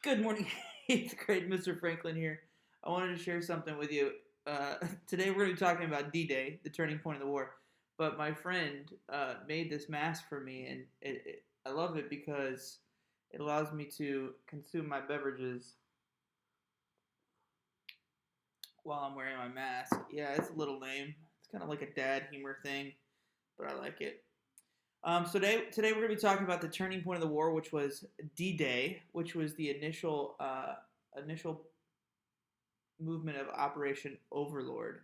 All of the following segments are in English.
Good morning, 8th grade, Mr. Franklin here. I wanted to share something with you. Today we're going to be talking about D-Day, the turning point of the war. But my friend made this mask for me, and I love it because it allows me to consume my beverages while I'm wearing my mask. Yeah, it's a little lame. It's kind of like a dad humor thing, but I like it. Today we're going to be talking about the turning point of the war, which was D-Day, which was the initial movement of Operation Overlord.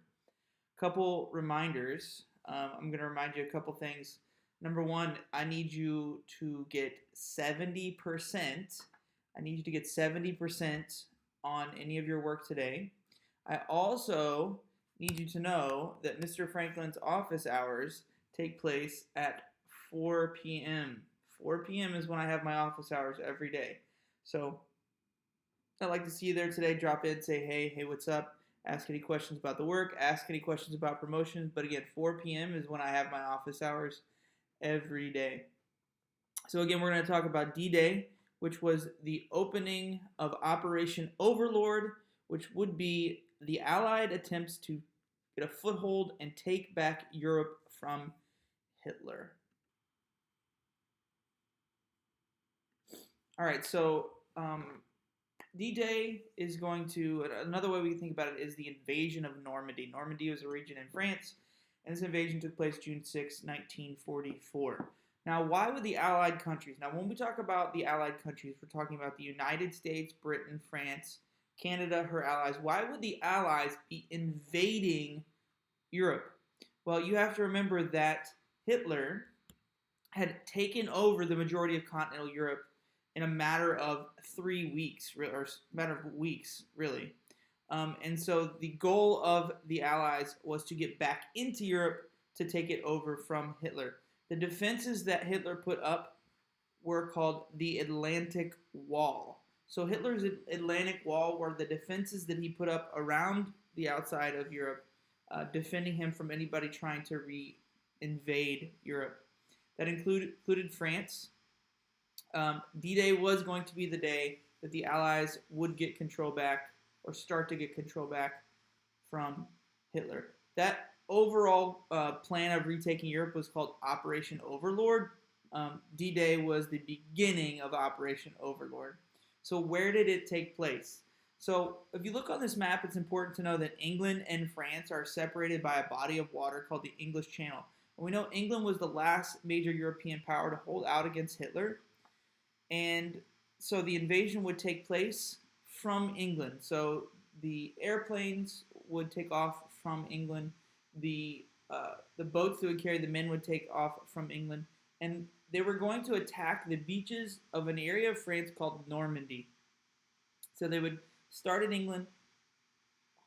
Couple reminders. I'm going to remind you a couple things. Number one, I need you to get 70%. I need you to get 70% on any of your work today. I also need you to know that Mr. Franklin's office hours take place at 4 p.m. 4 p.m. is when I have my office hours every day. So I'd like to see you there today. Drop in, say hey, what's up? Ask any questions about the work, ask any questions about promotions. But again, 4 p.m. is when I have my office hours every day. So again, we're going to talk about D-Day, which was the opening of Operation Overlord, which would be the Allied attempts to get a foothold and take back Europe from Hitler. All right, so D-Day is going to, another way we can think about it is the invasion of Normandy. Normandy was a region in France, and this invasion took place June 6, 1944. Now, why would the Allied countries, now when we talk about the Allied countries, we're talking about the United States, Britain, France, Canada, her allies. Why would the Allies be invading Europe? Well, you have to remember that Hitler had taken over the majority of continental Europe in a matter of 3 weeks, or matter of weeks, really. And so the goal of the Allies was to get back into Europe to take it over from Hitler. The defenses that Hitler put up were called the Atlantic Wall. So Hitler's Atlantic Wall were the defenses that he put up around the outside of Europe, defending him from anybody trying to invade Europe. That included France. D-Day was going to be the day that the Allies would get control back, or start to get control back from Hitler. That overall plan of retaking Europe was called Operation Overlord. D-Day was the beginning of Operation Overlord. So where did it take place? So if you look on this map, it's important to know that England and France are separated by a body of water called the English Channel. And we know England was the last major European power to hold out against Hitler. And so the invasion would take place from England. So the airplanes would take off from England. The boats that would carry the men would take off from England. And they were going to attack the beaches of an area of France called Normandy. So they would start in England,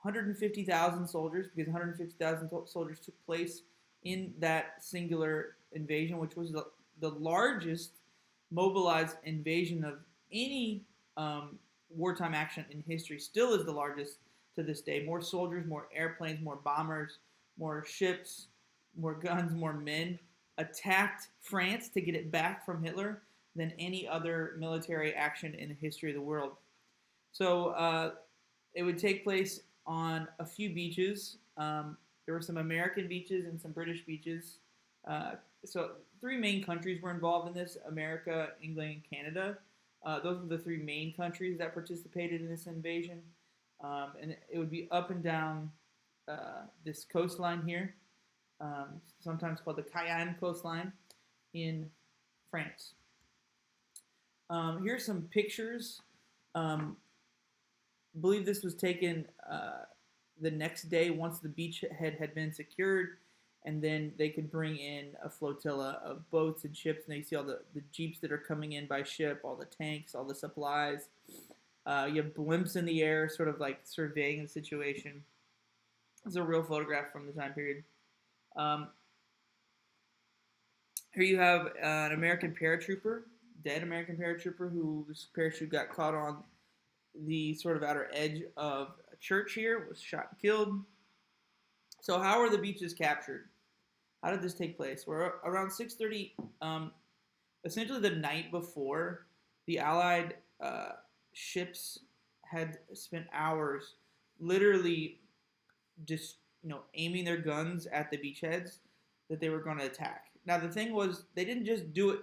150,000 soldiers, because 150,000 soldiers took place in that singular invasion, which was the largest mobilized invasion of any wartime action in history. Still is the largest to this day. More soldiers, more airplanes, more bombers, more ships, more guns, more men attacked France to get it back from Hitler than any other military action in the history of the world. So it would take place on a few beaches. There were some American beaches and some British beaches. So 3 main countries were involved in this: America, England, and Canada. Those were the 3 main countries that participated in this invasion. And it would be up and down this coastline here, sometimes called the Cayenne coastline in France. Here's some pictures. I believe this was taken the next day once the beachhead had been secured, and then they could bring in a flotilla of boats and ships, and you see all the jeeps that are coming in by ship, all the tanks, all the supplies. You have blimps in the air, sort of like surveying the situation. It's a real photograph from the time period. Here you have an American paratrooper, dead American paratrooper, whose parachute got caught on the sort of outer edge of a church here, was shot and killed. So how were the beaches captured? How did this take place? Well, around 6:30, essentially the night before, the Allied ships had spent hours literally just aiming their guns at the beachheads that they were going to attack. Now the thing was, they didn't just do it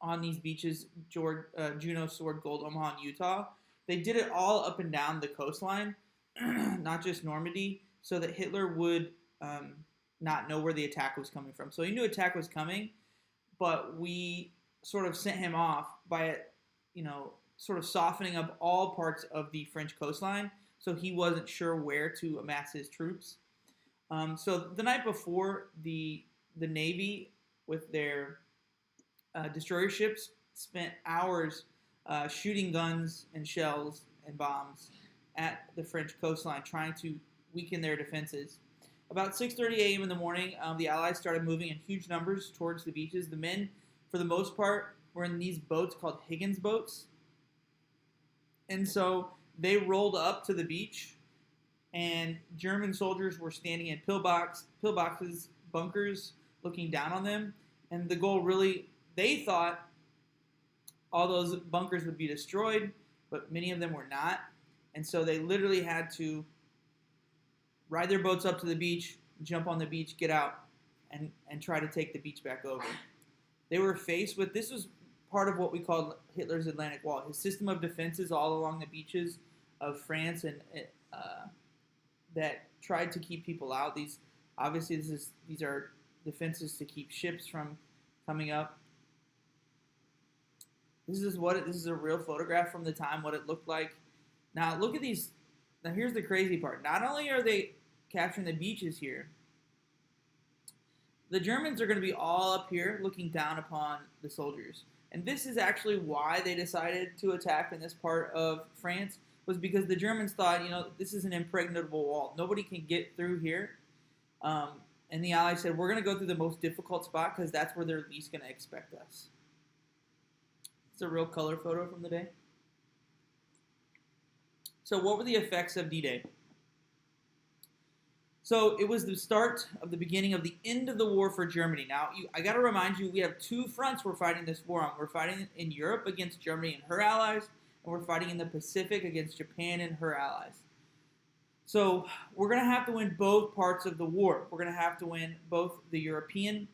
on these beaches, Juno, Sword, Gold, Omaha, and Utah. They did it all up and down the coastline, not just Normandy, so that Hitler would not know where the attack was coming from. So he knew attack was coming, but we sort of sent him off by, sort of softening up all parts of the French coastline, so he wasn't sure where to amass his troops. So the night before, the Navy, with their destroyer ships, spent hours shooting guns and shells and bombs at the French coastline, trying to weaken their defenses. About 6:30 a.m. in the morning, the Allies started moving in huge numbers towards the beaches. The men, for the most part, were in these boats called Higgins boats. And so they rolled up to the beach, and German soldiers were standing in pillboxes, bunkers, looking down on them. And the goal really, they thought all those bunkers would be destroyed, but many of them were not. And so they literally had to ride their boats up to the beach, jump on the beach, get out, and try to take the beach back over. They were faced with, this was part of what we called Hitler's Atlantic Wall, his system of defenses all along the beaches of France, and that tried to keep people out. These are defenses to keep ships from coming up. This is a real photograph from the time, what it looked like. Now look at these. Now here's the crazy part. Not only are they capturing the beaches here, the Germans are going to be all up here looking down upon the soldiers. And this is actually why they decided to attack in this part of France, was because the Germans thought, this is an impregnable wall. Nobody can get through here. And the Allies said, we're going to go through the most difficult spot because that's where they're least going to expect us. It's a real color photo from the day. So what were the effects of D-Day? So it was the start of the beginning of the end of the war for Germany. Now, I got to remind you, we have two fronts we're fighting this war on. We're fighting in Europe against Germany and her allies, and we're fighting in the Pacific against Japan and her allies. So we're going to have to win both parts of the war. We're going to have to win both the European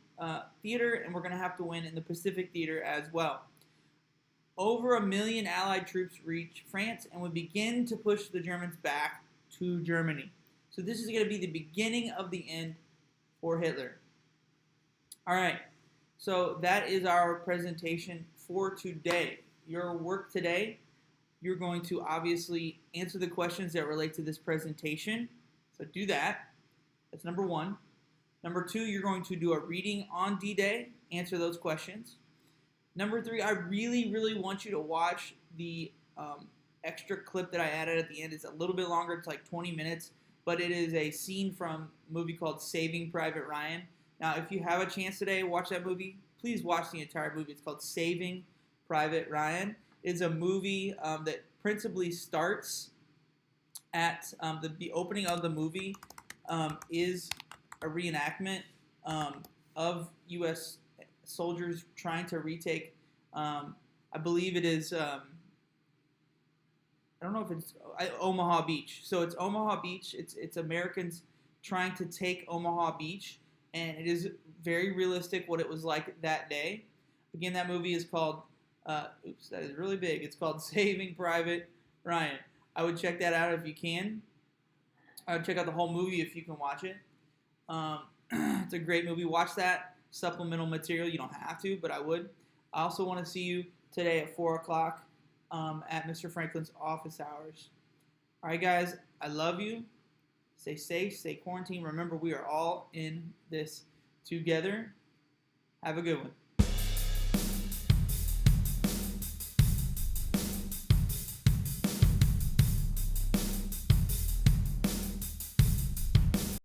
theater, and we're going to have to win in the Pacific theater as well. Over 1 million Allied troops reach France and would begin to push the Germans back to Germany. So this is going to be the beginning of the end for Hitler. All right, so that is our presentation for today. Your work today, you're going to obviously answer the questions that relate to this presentation. So do that. That's number one. Number two, you're going to do a reading on D-Day, answer those questions. Number three, I really, really want you to watch the extra clip that I added at the end. It's a little bit longer. It's like 20 minutes. But it is a scene from a movie called Saving Private Ryan. Now, if you have a chance today, watch that movie. Please watch the entire movie. It's called Saving Private Ryan. It's a movie that principally starts at the opening of the movie is a reenactment of U.S. soldiers trying to retake, I believe it is, I don't know if it's Omaha Beach. So it's Omaha Beach. It's Americans trying to take Omaha Beach, and it is very realistic what it was like that day. Again, that movie is called, oops, that is really big. It's called Saving Private Ryan. I would check that out if you can. I would check out the whole movie if you can watch it. It's a great movie. Watch that supplemental material. You don't have to, but I would. I also want to see you today at 4 o'clock. At Mr. Franklin's office hours. All right, guys, I love you. Stay safe, stay quarantined. Remember, we are all in this together. Have a good one.